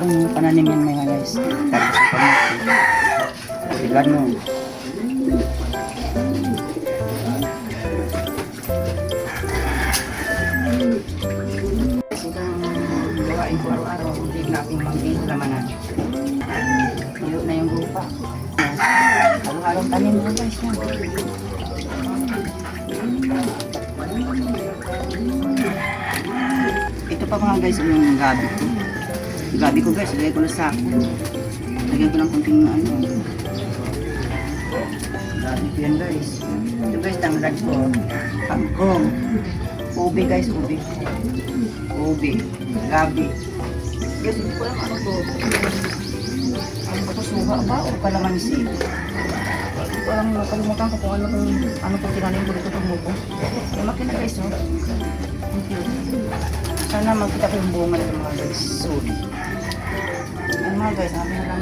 yung pananim yan mga guys. Tapos sa kamuti. Oregano. Gawain ko araw-araw. Hindi na akong mag-ito lamanan. Hilo na yung lupa. Halo-halong tanim ko guys yan. Ito pa mga guys yung gabi ko. Gabi ko guys, lagay ko na sa ako. Lagyan ko ng kunting ano. Gabi ko yan guys. Ito guys, tanglad ko. Kangkong. Ube guys, ube. Ube. Gabi. Guys, hindi ko alam ano to. Ano ba ito? Suha ba o kalamansi? Hindi ko alam, nakalimutan ko kung ano pong tinanim ko dito tumuko. Kaya makina guys, oh. Thank you. Sana makita ko yung bunga ng mga guys soon. Ano mga guys, sabi na lang